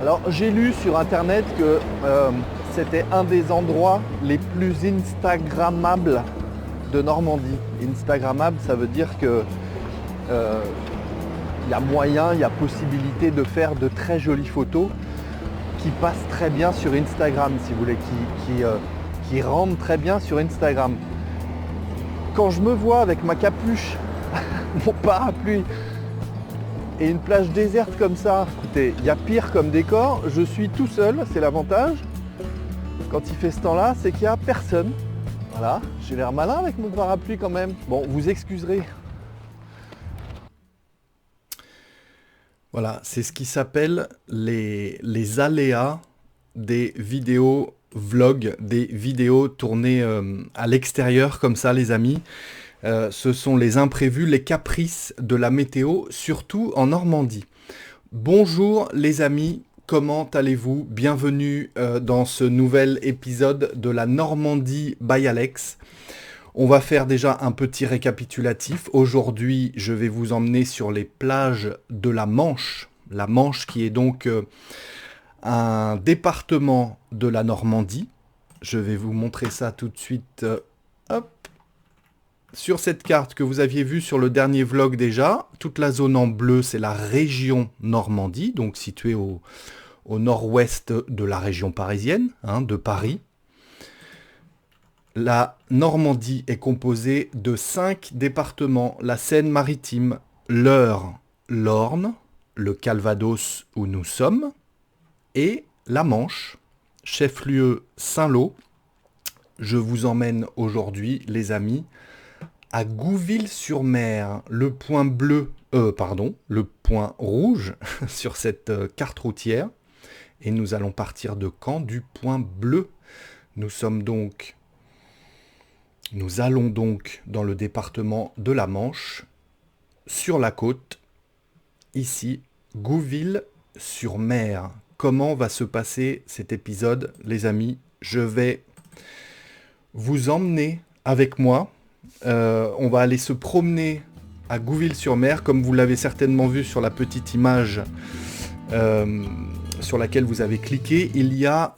Alors j'ai lu sur internet que c'était un des endroits les plus instagrammables de Normandie. Instagrammable, ça veut dire que y a moyen, il y a possibilité de faire de très jolies photos qui passent très bien sur Instagram, si vous voulez, qui rendent très bien sur Instagram. Quand je me vois avec ma capuche, mon parapluie et une plage déserte comme ça, écoutez, il y a pire comme décor, je suis tout seul, c'est l'avantage. Quand il fait ce temps-là, c'est qu'il n'y a personne. Voilà, j'ai l'air malin avec mon parapluie quand même. Bon, vous excuserez. Voilà, c'est ce qui s'appelle les aléas des vidéos vlogs, des vidéos tournées à l'extérieur comme ça, les amis. Ce sont les imprévus, les caprices de la météo, surtout en Normandie. Bonjour les amis, comment allez-vous? Bienvenue dans ce nouvel épisode de la Normandie by Alex. On va faire déjà un petit récapitulatif. Aujourd'hui, je vais vous emmener sur les plages de la Manche. La Manche qui est donc un département de la Normandie. Je vais vous montrer ça tout de suite. Hop. Sur cette carte que vous aviez vue sur le dernier vlog déjà, toute la zone en bleu, c'est la région Normandie, donc située au nord-ouest de la région parisienne, de Paris. La Normandie est composée de 5 départements, la Seine-Maritime, l'Eure, l'Orne, le Calvados où nous sommes, et la Manche, chef-lieu Saint-Lô. Je vous emmène aujourd'hui, les amis, à Gouville-sur-Mer, le point rouge sur cette carte routière. Et nous allons partir de Caen, du point bleu. Nous allons donc dans le département de la Manche, sur la côte, ici, Gouville-sur-Mer. Comment va se passer cet épisode, les amis? Je vais vous emmener avec moi. On va aller se promener à Gouville-sur-Mer, comme vous l'avez certainement vu sur la petite image sur laquelle vous avez cliqué. Il y a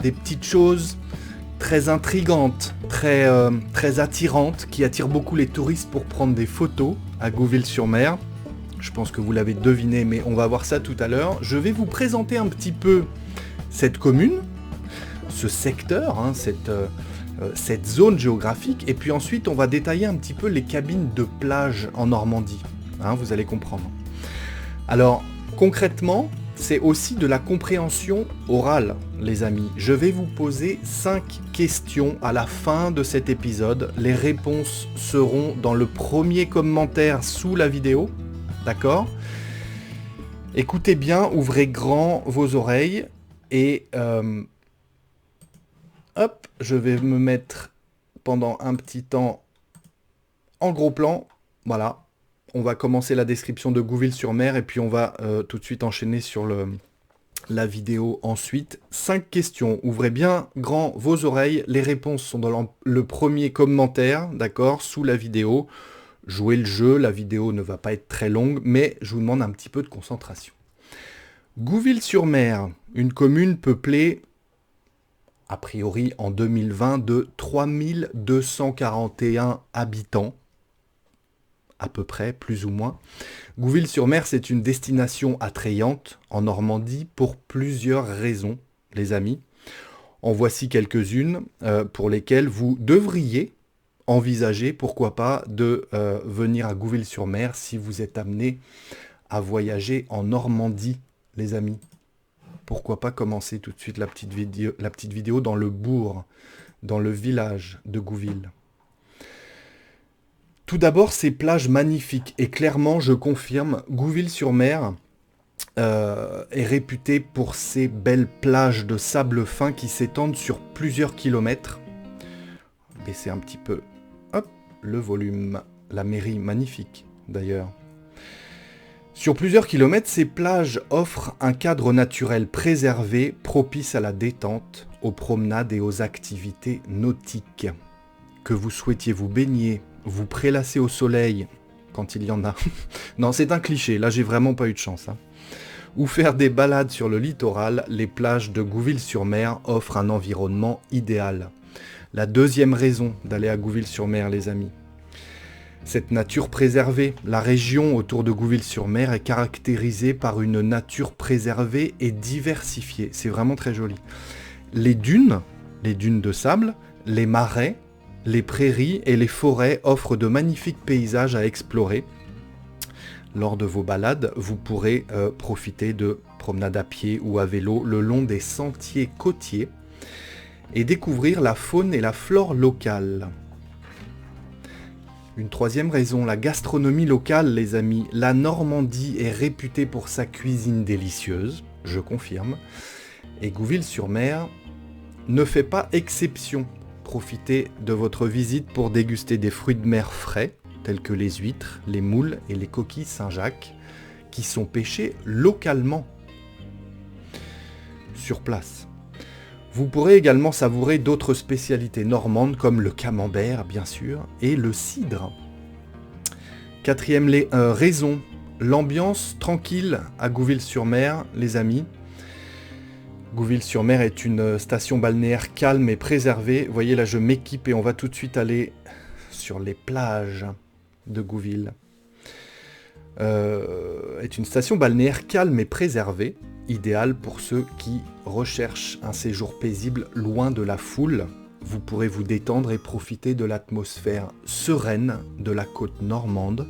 des petites choses très intrigantes, très attirantes, qui attirent beaucoup les touristes pour prendre des photos à Gouville-sur-Mer. Je pense que vous l'avez deviné, mais on va voir ça tout à l'heure. Je vais vous présenter un petit peu cette commune, ce secteur, cette zone géographique, et puis ensuite on va détailler un petit peu les cabines de plage en Normandie. Vous allez comprendre. Alors, concrètement, c'est aussi de la compréhension orale, les amis. Je vais vous poser 5 questions à la fin de cet épisode. Les réponses seront dans le premier commentaire sous la vidéo. D'accord ? Écoutez bien, ouvrez grand vos oreilles et hop, je vais me mettre pendant un petit temps en gros plan. Voilà. On va commencer la description de Gouville-sur-Mer et puis on va tout de suite enchaîner sur la vidéo ensuite. 5 questions. Ouvrez bien grand vos oreilles. Les réponses sont dans le premier commentaire, d'accord, sous la vidéo. Jouez le jeu, la vidéo ne va pas être très longue, mais je vous demande un petit peu de concentration. Gouville-sur-Mer, une commune peuplée, a priori en 2020, de 3241 habitants. À peu près, plus ou moins. Gouville-sur-Mer, c'est une destination attrayante en Normandie pour plusieurs raisons, les amis. En voici quelques-unes pour lesquelles vous devriez envisager, pourquoi pas, de venir à Gouville-sur-Mer si vous êtes amené à voyager en Normandie, les amis. Pourquoi pas commencer tout de suite la petite vidéo dans le bourg, dans le village de Gouville. Tout d'abord, ces plages magnifiques, et clairement, je confirme, Gouville-sur-Mer est réputée pour ses belles plages de sable fin qui s'étendent sur plusieurs kilomètres. Baisser un petit peu, hop, le volume, la mairie magnifique d'ailleurs. Sur plusieurs kilomètres, ces plages offrent un cadre naturel préservé, propice à la détente, aux promenades et aux activités nautiques. Que vous souhaitiez vous baigner, vous prélasser au soleil, quand il y en a. Non, c'est un cliché, là j'ai vraiment pas eu de chance. ou faire des balades sur le littoral, les plages de Gouville-sur-Mer offrent un environnement idéal. La deuxième raison d'aller à Gouville-sur-Mer, les amis. Cette nature préservée, la région autour de Gouville-sur-Mer est caractérisée par une nature préservée et diversifiée. C'est vraiment très joli. Les dunes de sable, les marais, les prairies et les forêts offrent de magnifiques paysages à explorer. Lors de vos balades, vous pourrez profiter de promenades à pied ou à vélo le long des sentiers côtiers et découvrir la faune et la flore locale. Une troisième raison, la gastronomie locale, les amis. La Normandie est réputée pour sa cuisine délicieuse, je confirme. Et Gouville-sur-Mer ne fait pas exception. Profitez de votre visite pour déguster des fruits de mer frais, tels que les huîtres, les moules et les coquilles Saint-Jacques, qui sont pêchés localement, sur place. Vous pourrez également savourer d'autres spécialités normandes comme le camembert, bien sûr, et le cidre. Quatrième raison, l'ambiance tranquille à Gouville-sur-Mer, les amis. Gouville-sur-Mer est une station balnéaire calme et préservée. Vous voyez, là, je m'équipe et on va tout de suite aller sur les plages de Gouville. Est une station balnéaire calme et préservée, idéale pour ceux qui recherchent un séjour paisible loin de la foule. Vous pourrez vous détendre et profiter de l'atmosphère sereine de la côte normande,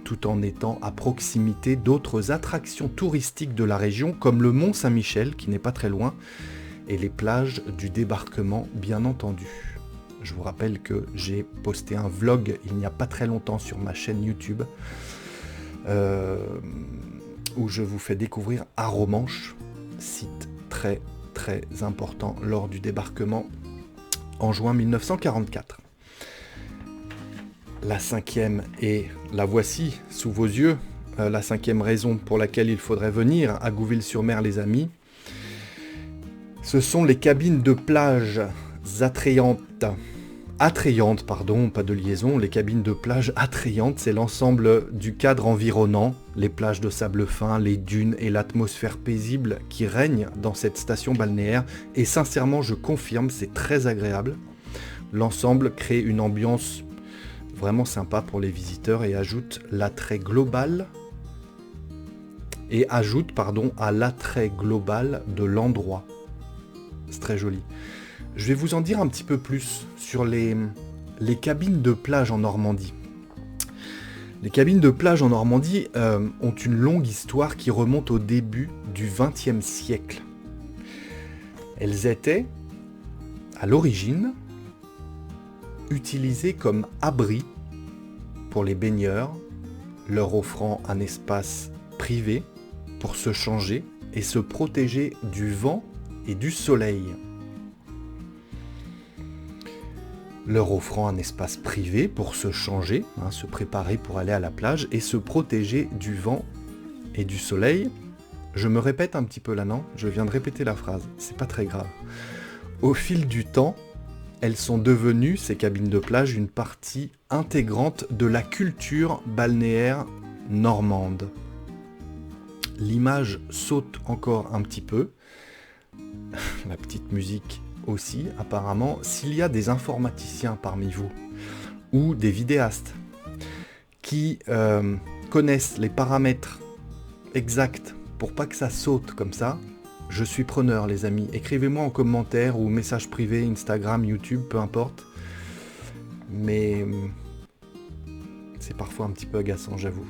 tout en étant à proximité d'autres attractions touristiques de la région, comme le Mont Saint-Michel, qui n'est pas très loin, et les plages du débarquement, bien entendu. Je vous rappelle que j'ai posté un vlog il n'y a pas très longtemps sur ma chaîne YouTube, où je vous fais découvrir Arromanches, site très très important lors du débarquement en juin 1944. La cinquième, et la voici sous vos yeux, la cinquième raison pour laquelle il faudrait venir à Gouville-sur-Mer, les amis, ce sont les cabines de plage attrayantes, pas de liaison, les cabines de plage attrayantes, c'est l'ensemble du cadre environnant, les plages de sable fin, les dunes et l'atmosphère paisible qui règne dans cette station balnéaire, et sincèrement je confirme, c'est très agréable. L'ensemble crée une ambiance vraiment sympa pour les visiteurs et ajoute l'attrait global à l'attrait global de l'endroit. C'est très joli. Je vais vous en dire un petit peu plus sur les cabines de plage en Normandie. Les cabines de plage en Normandie ont une longue histoire qui remonte au début du XXe siècle. Elles étaient, à l'origine, utilisées comme abri pour les baigneurs, leur offrant un espace privé pour se changer et se protéger du vent et du soleil. Leur offrant un espace privé pour se changer, se préparer pour aller à la plage et se protéger du vent et du soleil. Je me répète un petit peu là, non ? Je viens de répéter la phrase, c'est pas très grave. Au fil du temps, elles sont devenues, ces cabines de plage, une partie intégrante de la culture balnéaire normande. L'image saute encore un petit peu, la petite musique aussi apparemment, s'il y a des informaticiens parmi vous, ou des vidéastes, qui connaissent les paramètres exacts pour pas que ça saute comme ça, je suis preneur, les amis. Écrivez-moi en commentaire ou message privé, Instagram, YouTube, peu importe. Mais c'est parfois un petit peu agaçant, j'avoue.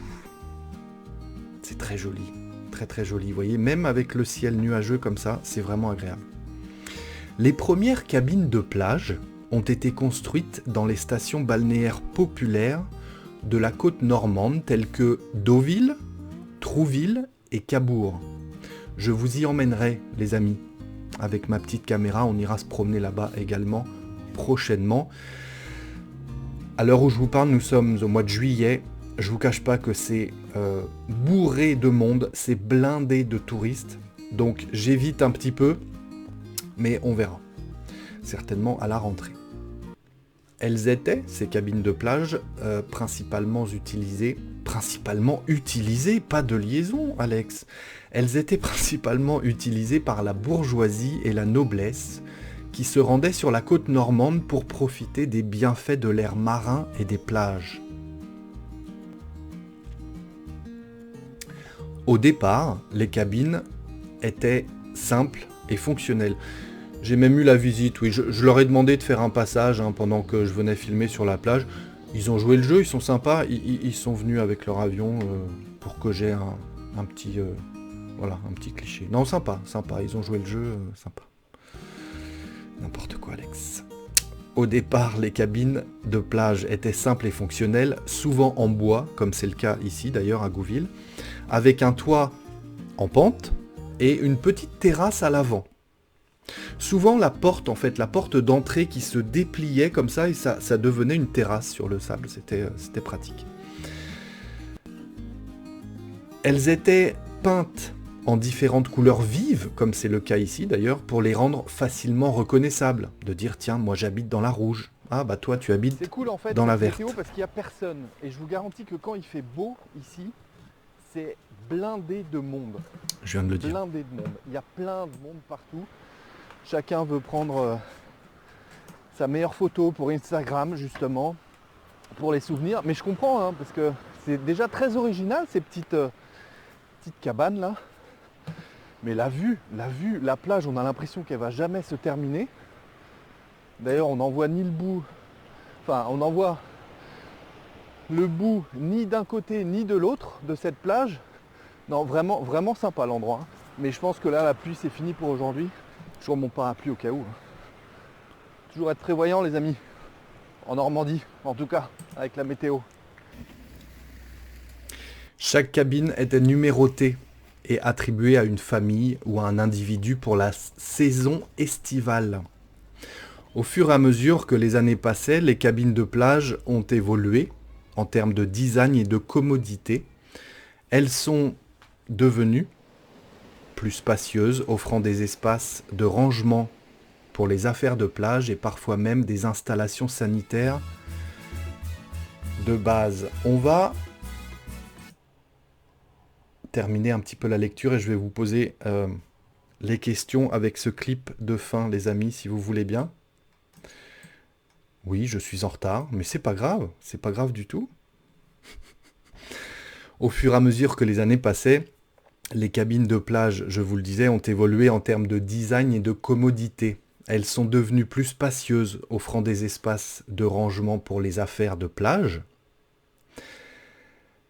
C'est très joli, très très joli. Vous voyez, même avec le ciel nuageux comme ça, c'est vraiment agréable. Les premières cabines de plage ont été construites dans les stations balnéaires populaires de la côte normande, telles que Deauville, Trouville et Cabourg. Je vous y emmènerai, les amis, avec ma petite caméra. On ira se promener là-bas également prochainement. À l'heure où je vous parle, nous sommes au mois de juillet. Je vous cache pas que c'est bourré de monde, c'est blindé de touristes. Donc j'évite un petit peu, mais on verra. Certainement à la rentrée. Elles étaient, ces cabines de plage, principalement utilisées, pas de liaison, Alex. Elles étaient principalement utilisées par la bourgeoisie et la noblesse, qui se rendaient sur la côte normande pour profiter des bienfaits de l'air marin et des plages. Au départ, les cabines étaient simples et fonctionnelles. J'ai même eu la visite, oui, je leur ai demandé de faire un passage pendant que je venais filmer sur la plage. Ils ont joué le jeu, ils sont sympas, ils sont venus avec leur avion pour que j'ai un petit cliché. Non, sympa, ils ont joué le jeu, sympa. N'importe quoi, Alex. Au départ, les cabines de plage étaient simples et fonctionnelles, souvent en bois, comme c'est le cas ici d'ailleurs à Gouville, avec un toit en pente et une petite terrasse à l'avant. Souvent la porte d'entrée qui se dépliait comme ça et ça devenait une terrasse sur le sable, c'était pratique. Elles étaient peintes en différentes couleurs vives, comme c'est le cas ici d'ailleurs, pour les rendre facilement reconnaissables. De dire tiens, moi j'habite dans la rouge, ah bah toi tu habites C'est cool en fait dans la cette verte. météo parce qu'il n'y a personne. Et je vous garantis que quand il fait beau ici, c'est blindé de monde. Je viens de le dire. Blindé de monde. Il y a plein de monde partout. Chacun veut prendre sa meilleure photo pour Instagram justement, pour les souvenirs. Mais je comprends parce que c'est déjà très original ces petites cabanes là. Mais la vue, la plage, on a l'impression qu'elle va jamais se terminer. D'ailleurs on n'en voit ni le bout, on n'en voit le bout ni d'un côté ni de l'autre de cette plage. Non, vraiment, vraiment sympa l'endroit. Mais je pense que là la pluie c'est fini pour aujourd'hui. Toujours mon parapluie au cas où. Toujours être prévoyant les amis. En Normandie, en tout cas, avec la météo. Chaque cabine était numérotée et attribuée à une famille ou à un individu pour la saison estivale. Au fur et à mesure que les années passaient, les cabines de plage ont évolué en termes de design et de commodité. Elles sont devenues plus spacieuses, offrant des espaces de rangement pour les affaires de plage et parfois même des installations sanitaires de base. On va terminer un petit peu la lecture et je vais vous poser les questions avec ce clip de fin, les amis, si vous voulez bien. Oui, je suis en retard, mais c'est pas grave du tout. Au fur et à mesure que les années passaient, les cabines de plage, je vous le disais, ont évolué en termes de design et de commodité. Elles sont devenues plus spacieuses, offrant des espaces de rangement pour les affaires de plage,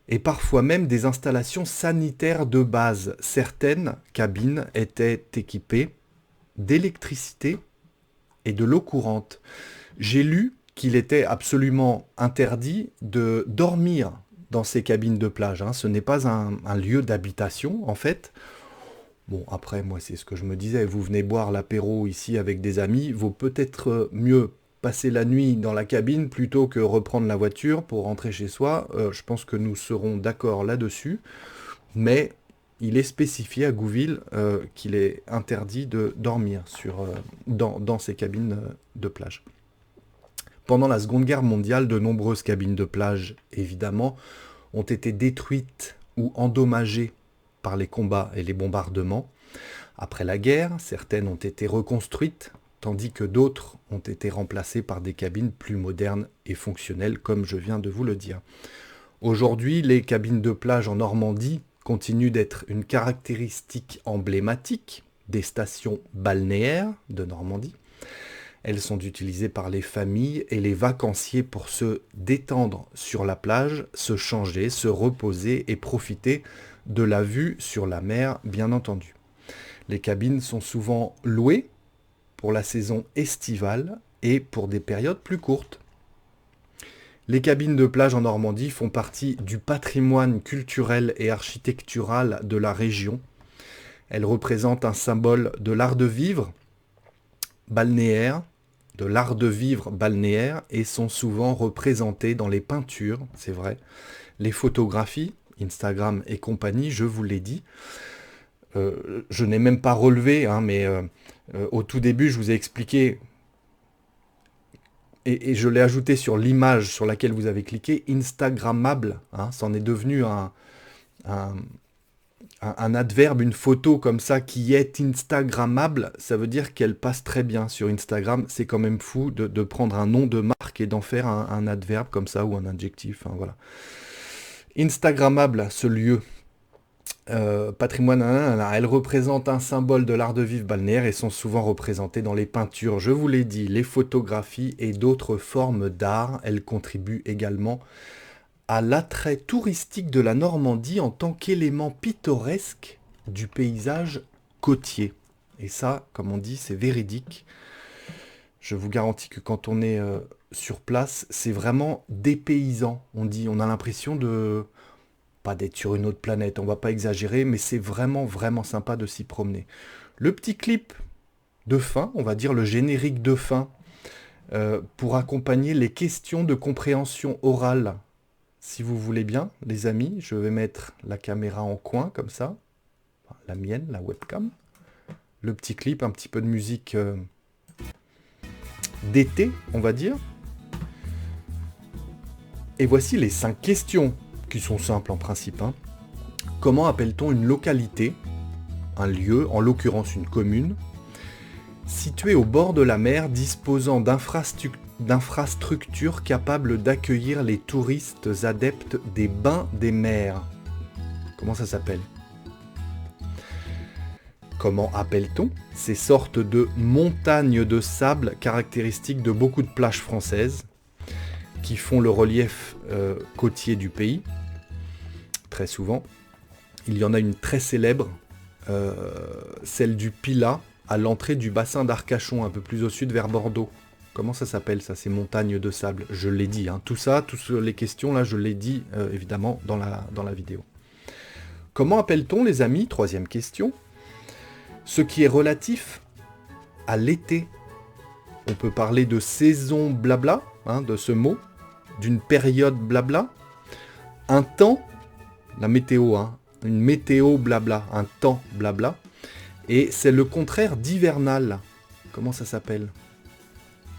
et parfois même des installations sanitaires de base. Certaines cabines étaient équipées d'électricité et de l'eau courante. J'ai lu qu'il était absolument interdit de dormir dans ces cabines de plage. Ce n'est pas un lieu d'habitation, en fait. Bon, après, moi, c'est ce que je me disais. Vous venez boire l'apéro ici avec des amis, vaut peut-être mieux passer la nuit dans la cabine plutôt que reprendre la voiture pour rentrer chez soi. Je pense que nous serons d'accord là-dessus. Mais il est spécifié à Gouville qu'il est interdit de dormir dans ces cabines de plage. Pendant la Seconde Guerre mondiale, de nombreuses cabines de plage, évidemment, ont été détruites ou endommagées par les combats et les bombardements. Après la guerre, certaines ont été reconstruites, tandis que d'autres ont été remplacées par des cabines plus modernes et fonctionnelles, comme je viens de vous le dire. Aujourd'hui, les cabines de plage en Normandie continuent d'être une caractéristique emblématique des stations balnéaires de Normandie. Elles sont utilisées par les familles et les vacanciers pour se détendre sur la plage, se changer, se reposer et profiter de la vue sur la mer, bien entendu. Les cabines sont souvent louées pour la saison estivale et pour des périodes plus courtes. Les cabines de plage en Normandie font partie du patrimoine culturel et architectural de la région. Elles représentent un symbole de l'art de vivre balnéaire, et sont souvent représentées dans les peintures, c'est vrai, les photographies, Instagram et compagnie, je vous l'ai dit. Je n'ai même pas relevé, mais au tout début, je vous ai expliqué et je l'ai ajouté sur l'image sur laquelle vous avez cliqué, Instagrammable, hein, c'en est devenu un adverbe, une photo comme ça qui est Instagrammable, ça veut dire qu'elle passe très bien sur Instagram. C'est quand même fou de prendre un nom de marque et d'en faire un adverbe comme ça ou un adjectif. Hein, voilà. Instagrammable, ce lieu. Patrimoine, elle représente un symbole de l'art de vivre balnéaire et sont souvent représentées dans les peintures, je vous l'ai dit, les photographies et d'autres formes d'art. Elles contribuent également à l'attrait touristique de la Normandie en tant qu'élément pittoresque du paysage côtier. Et ça, comme on dit, c'est véridique. Je vous garantis que quand on est sur place, c'est vraiment dépaysant. On a l'impression de pas d'être sur une autre planète, on va pas exagérer, mais c'est vraiment, vraiment sympa de s'y promener. Le petit clip de fin, on va dire le générique de fin, pour accompagner les questions de compréhension orale. Si vous voulez bien, les amis, je vais mettre la caméra en coin, comme ça. Enfin, la mienne, la webcam. Le petit clip, un petit peu de musique d'été, on va dire. Et voici les 5 questions, qui sont simples en principe. Hein. Comment appelle-t-on une localité, un lieu, en l'occurrence une commune, située au bord de la mer, disposant d'infrastructures capables d'accueillir les touristes adeptes des bains des mers? Comment ça s'appelle? Comment appelle-t-on ces sortes de montagnes de sable caractéristiques de beaucoup de plages françaises qui font le relief côtier du pays? Très souvent. Il y en a une très célèbre, celle du Pilat, à l'entrée du bassin d'Arcachon, un peu plus au sud vers Bordeaux. Comment ça s'appelle ça, ces montagnes de sable? Je l'ai dit, hein. Toutes les questions là, je l'ai dit évidemment dans la vidéo. Comment appelle-t-on, les amis, 3e question, ce qui est relatif à l'été? On peut parler de saison blabla, hein, de ce mot, d'une période blabla, un temps, la météo, hein, une météo blabla, un temps blabla, et c'est le contraire d'hivernal. Comment ça s'appelle?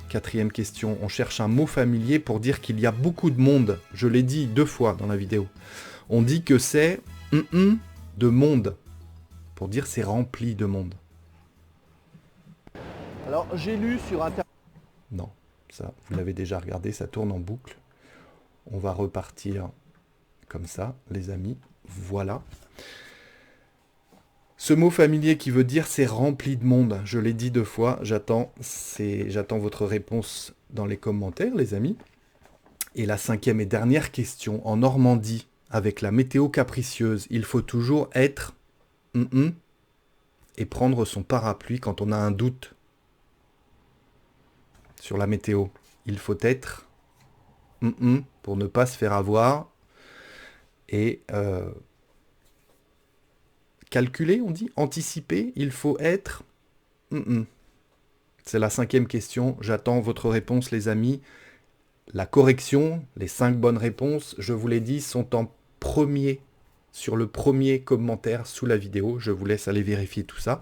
4e question, on cherche un mot familier pour dire qu'il y a beaucoup de monde. Je l'ai dit 2 fois dans la vidéo. On dit que c'est de monde, pour dire c'est rempli de monde. Alors j'ai lu sur Internet... Non, ça, vous l'avez déjà regardé, ça tourne en boucle. On va repartir comme ça, les amis. Voilà. Ce mot familier qui veut dire c'est rempli de monde. Je l'ai dit 2 fois, j'attends votre réponse dans les commentaires, les amis. Et la 5e et dernière question. En Normandie, avec la météo capricieuse, il faut toujours être et prendre son parapluie quand on a un doute sur la météo. Il faut être pour ne pas se faire avoir et calculer, on dit, anticiper, il faut être... C'est la 5e question, j'attends votre réponse, les amis. La correction, les 5 bonnes réponses, je vous l'ai dit, sont en premier, sur le premier commentaire sous la vidéo. Je vous laisse aller vérifier tout ça.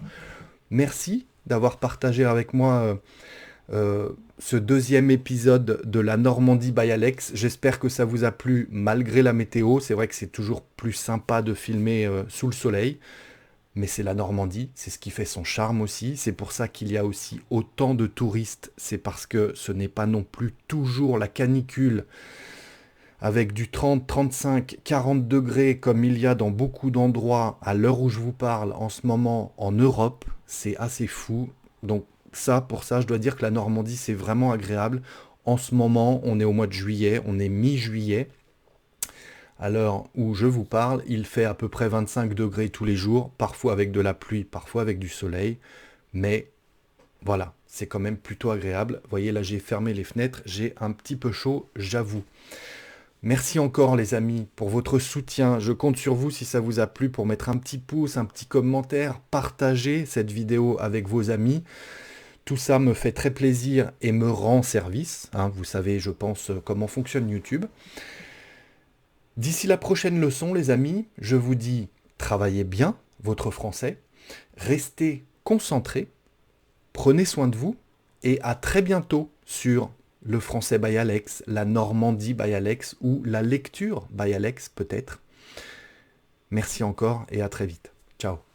Merci d'avoir partagé avec moi ce 2e épisode de la Normandie by Alex. J'espère que ça vous a plu malgré la météo. C'est vrai que c'est toujours plus sympa de filmer sous le soleil. Mais c'est la Normandie, c'est ce qui fait son charme aussi. C'est pour ça qu'il y a aussi autant de touristes. C'est parce que ce n'est pas non plus toujours la canicule avec du 30, 35, 40 degrés comme il y a dans beaucoup d'endroits à l'heure où je vous parle en ce moment en Europe. C'est assez fou. Donc pour ça, je dois dire que la Normandie, c'est vraiment agréable. En ce moment, on est au mois de juillet, on est mi-juillet. À l'heure où je vous parle, il fait à peu près 25 degrés tous les jours, parfois avec de la pluie, parfois avec du soleil. Mais voilà, c'est quand même plutôt agréable. Vous voyez, là, j'ai fermé les fenêtres, j'ai un petit peu chaud, j'avoue. Merci encore, les amis, pour votre soutien. Je compte sur vous, si ça vous a plu, pour mettre un petit pouce, un petit commentaire, partager cette vidéo avec vos amis. Tout ça me fait très plaisir et me rend service. Hein, vous savez, je pense, comment fonctionne YouTube. D'ici la prochaine leçon, les amis, je vous dis, travaillez bien votre français, restez concentrés, prenez soin de vous et à très bientôt sur le français by Alex, la Normandie by Alex ou la lecture by Alex peut-être. Merci encore et à très vite. Ciao.